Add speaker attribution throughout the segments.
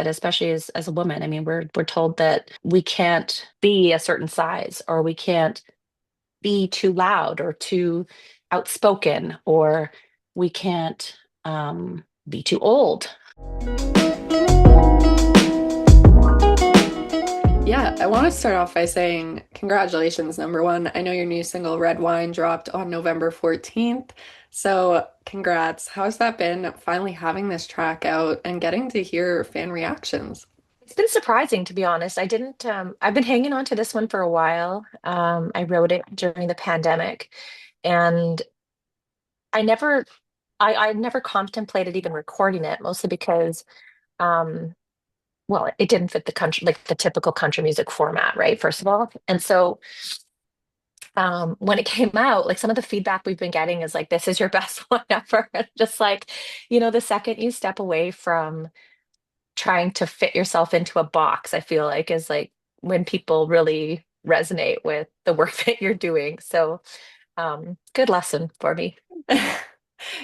Speaker 1: but especially as a woman, I mean, we're told that we can't be a certain size, or we can't be too loud or too outspoken, or we can't be too old.
Speaker 2: Yeah, I want to start off by saying congratulations, number one. I know your new single Red Wine dropped on November 14th. So, congrats. How's that been finally having this track out and getting to hear fan reactions?
Speaker 1: It's been surprising, to be honest. I didn't, I've been hanging on to this one for a while. I wrote it during the pandemic, and I never, I never contemplated even recording it, mostly because, um, well, it didn't fit the country, like the typical country music format, right? First of all. And so, when it came out, like some of the feedback we've been getting is like, this is your best one ever. Just like, the second you step away from trying to fit yourself into a box, I feel like is like when people really resonate with the work that you're doing. So, good lesson for me.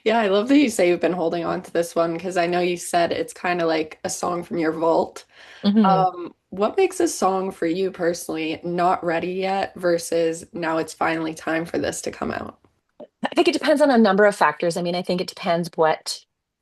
Speaker 2: Yeah, I love that you say you've been holding on to this one because I know you said it's kind of like a song from your vault.
Speaker 1: Mhm.
Speaker 2: What makes a song for you personally not ready yet versus now it's finally time for this to come out?
Speaker 1: I think it depends on a number of factors. I mean, I think it depends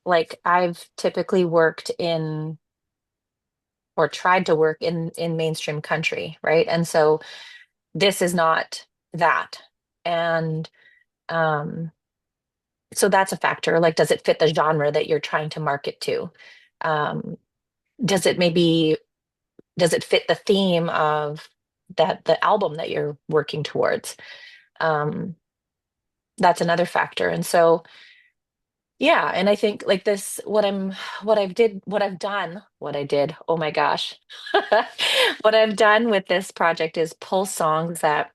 Speaker 1: like I've typically worked in or tried to work in mainstream country, right? And so this is not that. And um, so that's a factor. Like, does it fit the genre that you're trying to market to? Um, does it maybe does it fit the theme of the album that you're working towards? Um, that's another factor. And so yeah, and I think like this, what I did, oh my gosh. What I've done with this project is pull songs that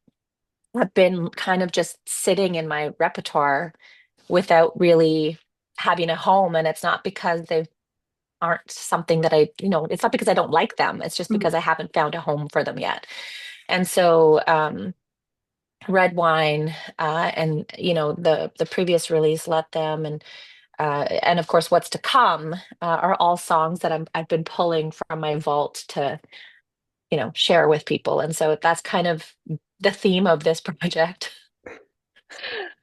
Speaker 1: have been kind of just sitting in my repertoire without really having a home. And it's not because they aren't something that it's not because I don't like them. It's just because I haven't found a home for them yet. And so, Red Wine, and the previous release, Let Them, and of course What's to Come, are all songs that I've been pulling from my vault to share with people, and so that's kind of the theme of this project.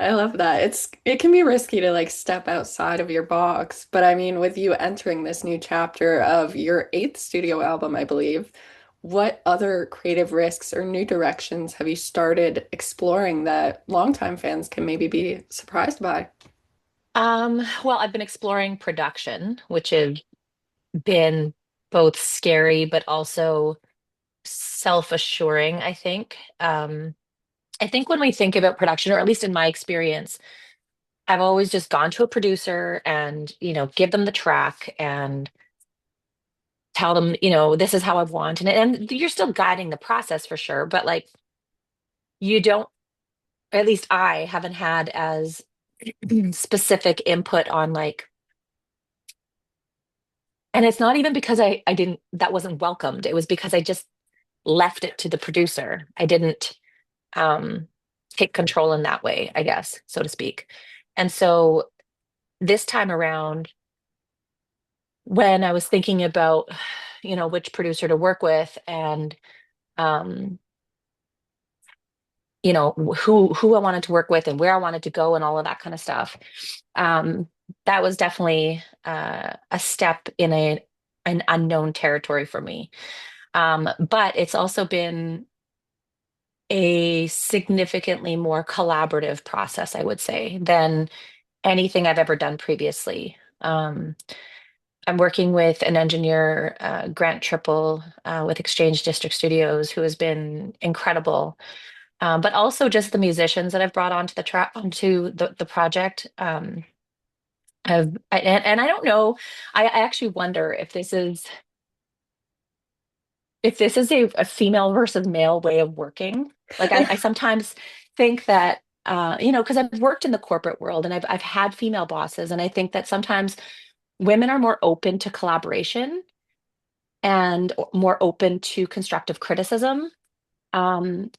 Speaker 2: I love that. It can be risky to like step outside of your box, but I mean, with you entering this new chapter of your eighth studio album, I believe, what other creative risks or new directions have you started exploring that longtime fans can maybe be surprised by?
Speaker 1: Well, I've been exploring production, which has been both scary but also self-assuring, I think. I think when we think about production, or at least in my experience, I've always just gone to a producer and, give them the track and tell them, this is how I want. And you're still guiding the process for sure, but like you don't, at least I haven't had as specific input on like, and it's not even because I didn't, that wasn't welcomed. It was because I just left it to the producer. I didn't um take control in that way, I guess, so to speak. And so this time around, when I was thinking about, which producer to work with, and um, who I wanted to work with and where I wanted to go and all of that kind of stuff. Um, that was definitely a step in an unknown territory for me. But it's also been a significantly more collaborative process, I would say, than anything I've ever done previously. I'm working with an engineer, Grant Triple, with Exchange District Studios, who has been incredible. But also just the musicians that I've brought onto the project. And I don't know. I actually wonder if this is a female versus male way of working. Like I sometimes think that because I've worked in the corporate world and I've had female bosses, and I think that sometimes women are more open to collaboration and more open to constructive criticism. Um,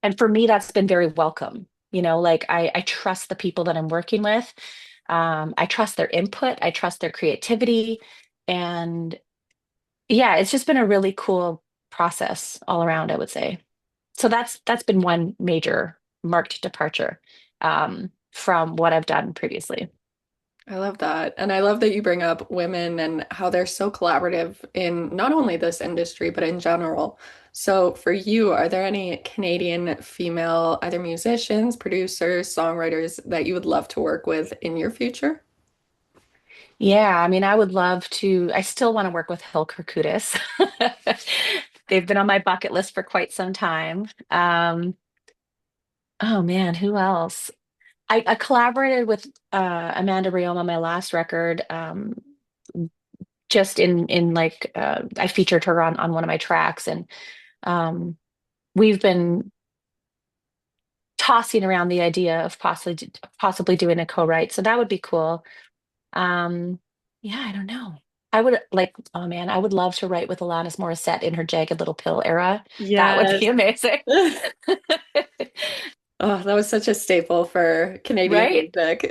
Speaker 1: and for me, that's been very welcome. Like I trust the people that I'm working with. I trust their input. I trust their creativity. And yeah, it's just been a really cool process all around, I would say. So that's been one major marked departure from what I've done previously.
Speaker 2: I love that. And I love that you bring up women and how they're so collaborative in not only this industry, but in general. So, for you, are there any Canadian female, either musicians, producers, songwriters that you would love to work with in your future?
Speaker 1: Yeah, I mean, I would love to. I still want to work with Hill Kerkudis. They've been on my bucket list for quite some time. Oh man, who else? I collaborated with Amanda Riom on my last record. Just in like I featured her on one of my tracks, and um, we've been tossing around the idea of possibly doing a co-write. So that would be cool. Um, yeah, I don't know. I would like, oh man, I would love to write with Alanis Morissette in her Jagged Little Pill era. That would
Speaker 2: Yes.
Speaker 1: be amazing.
Speaker 2: Oh, that was such a staple for Canadian
Speaker 1: Right?
Speaker 2: music.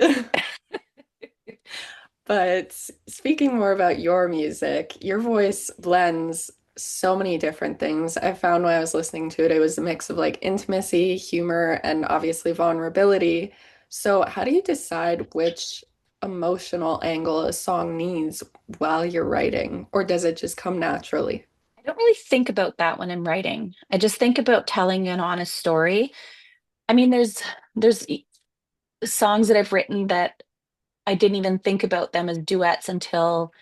Speaker 2: But speaking more about your music, your voice blends so many different things. I found when I was listening to it, it was a mix of like intimacy, humor, and obviously vulnerability. So, how do you decide which emotional angle a song needs while you're writing, or does it just come naturally?
Speaker 1: I don't really think about that when I'm writing. I just think about telling an honest story. I mean, there's songs that I've written that I didn't even think about them as duets until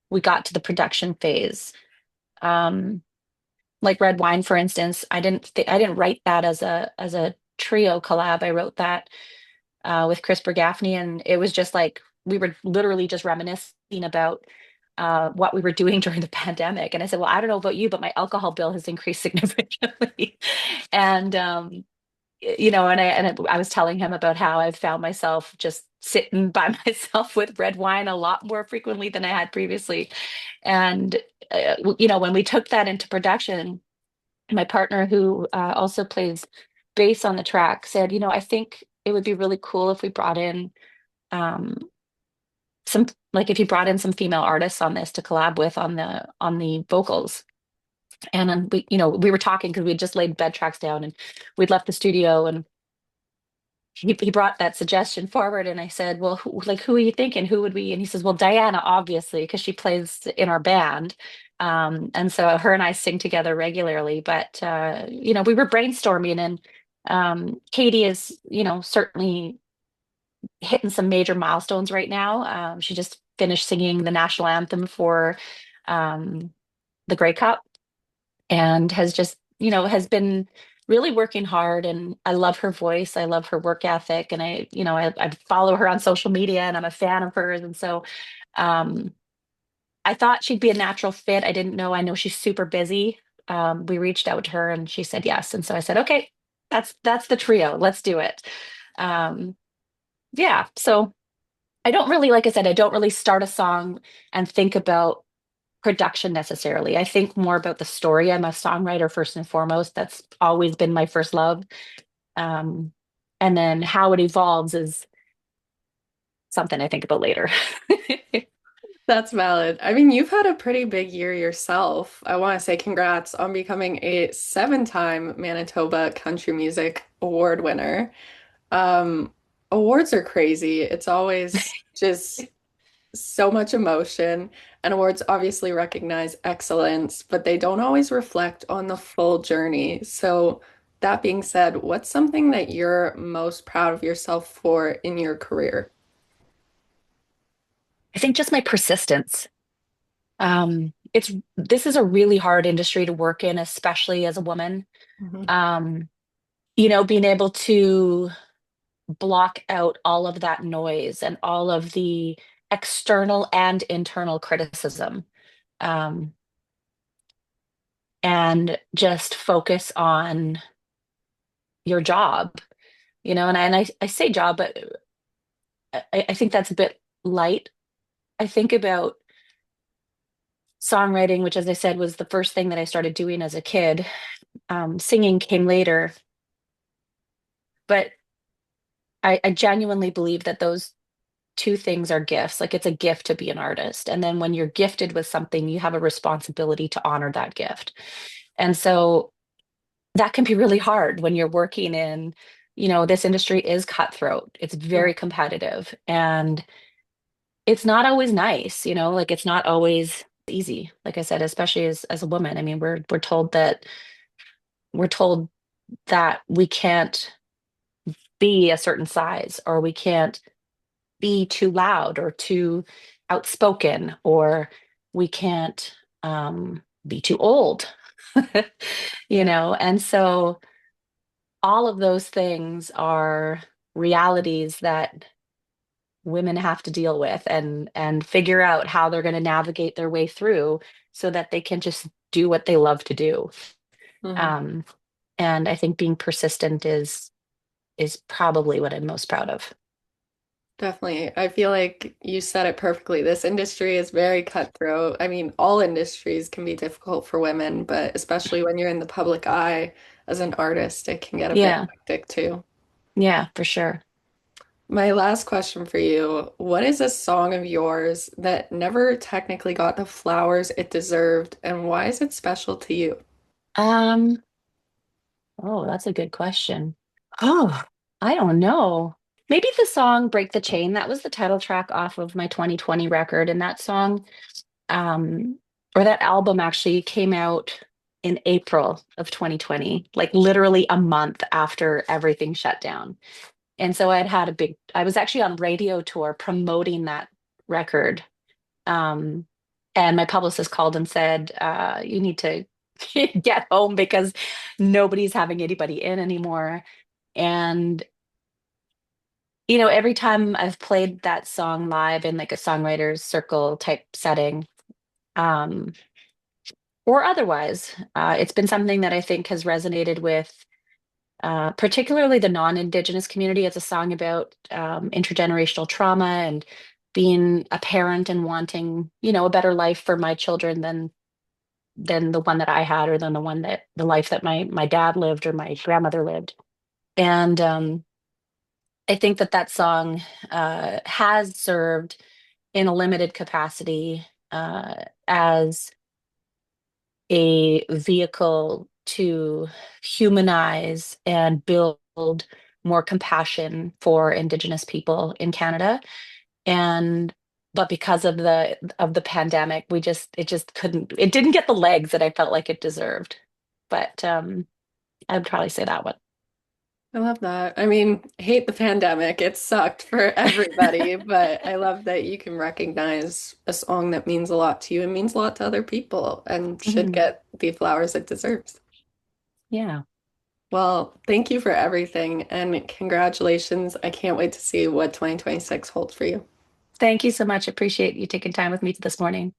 Speaker 1: we got to the production phase. Um, like Red Wine, for instance, I didn't write that as a trio collab. I wrote that with Chris Bergafni, and it was just like we were literally just reminiscing about what we were doing during the pandemic. And I said, "Well, I don't know about you, but my alcohol bill has increased significantly." And I was telling him about how I've found myself just sitting by myself with red wine a lot more frequently than I had previously. And when we took that into production, my partner, who also plays bass on the track, said, I think it would be really cool if we brought in um, some, like if you brought in some female artists on this to collab with on the vocals. And then we were talking because we had just laid bed tracks down and we'd left the studio, and he brought that suggestion forward, and I said, well, who are you thinking? Who would we? And he says, well, Diana, obviously, because she plays in our band. And so her and I sing together regularly. But we were brainstorming, and Katie is, certainly hitting some major milestones right now. She just finished singing the national anthem for um, the Grey Cup, and has just, has been really working hard. And I love her voice. I love her work ethic. And I follow her on social media and I'm a fan of hers. And so um, I thought she'd be a natural fit. I know she's super busy. We reached out to her and she said yes. And so I said, okay, that's the trio. Let's do it. Um, yeah. So I don't really, like I said, I don't really start a song and think about production necessarily. I think more about the story. I'm a songwriter first and foremost. That's always been my first love. Um, and then how it evolves is something I think about later.
Speaker 2: That's valid. I mean, you've had a pretty big year yourself. I want to say congrats on becoming a seven-time Manitoba Country Music Award winner. Um, Awards are crazy. It's always just so much emotion, and awards obviously recognize excellence, but they don't always reflect on the full journey. So, that being said, what's something that you're most proud of yourself for in your career?
Speaker 1: I think just my persistence. This is a really hard industry to work in, especially as a woman.
Speaker 2: Mhm.
Speaker 1: Um, being able to block out all of that noise and all of the external and internal criticism. Um, and just focus on your job, and I say job, but I think that's a bit light. I think about songwriting, which, as I said, was the first thing that I started doing as a kid. Singing came later, but I genuinely believe that those two things are gifts. Like it's a gift to be an artist. And then when you're gifted with something, you have a responsibility to honor that gift. And so that can be really hard when you're working in, this industry is cutthroat. It's very competitive and it's not always nice, like it's not always easy. Like I said, especially as a woman. I mean, we're told that we can't be a certain size or we can't be too loud or too outspoken or we can't be too old.
Speaker 2: Yeah.
Speaker 1: And so all of those things are realities that women have to deal with and figure out how they're going to navigate their way through so that they can just do what they love to do.
Speaker 2: Mhm.
Speaker 1: um, and I think being persistent is probably what I'm most proud of.
Speaker 2: Definitely. I feel like you said it perfectly. This industry is very cutthroat. I mean, all industries can be difficult for women, but especially when you're in the public eye as an artist, it can get a bit
Speaker 1: Yeah,
Speaker 2: hectic too.
Speaker 1: yeah, for sure.
Speaker 2: My last question for you, what is a song of yours that never technically got the flowers it deserved, and why is it special to you?
Speaker 1: um oh, that's a good question. Oh, I don't know. Maybe the song Break the Chain, that was the title track off of my 2020 record. And that song, um, or that album actually came out in April of 2020, like literally a month after everything shut down. And so I was actually on radio tour promoting that record. Um, and my publicist called and said, you need to get home because nobody's having anybody in anymore. And every time I've played that song live in like a songwriter's circle type setting, um, or otherwise, it's been something that I think has resonated with particularly the non-Indigenous community. It's a song about intergenerational trauma and being a parent and wanting, a better life for my children than the one that I had or than the life that my dad lived or my grandmother lived. And I think that song has served in a limited capacity as a vehicle to humanize and build more compassion for Indigenous people in Canada. And but because of the pandemic, it didn't get the legs that I felt like it deserved. But I'd probably say that one.
Speaker 2: I love that. I mean, hate the pandemic. It sucked for everybody, but I love that you can recognize a song that means a lot to you and means a lot to other people and should
Speaker 1: Mhm.
Speaker 2: get the flowers it deserves.
Speaker 1: Yeah.
Speaker 2: Well, thank you for everything and congratulations. I can't wait to see what 2026 holds for you.
Speaker 1: Thank you so much. Appreciate you taking time with me this morning.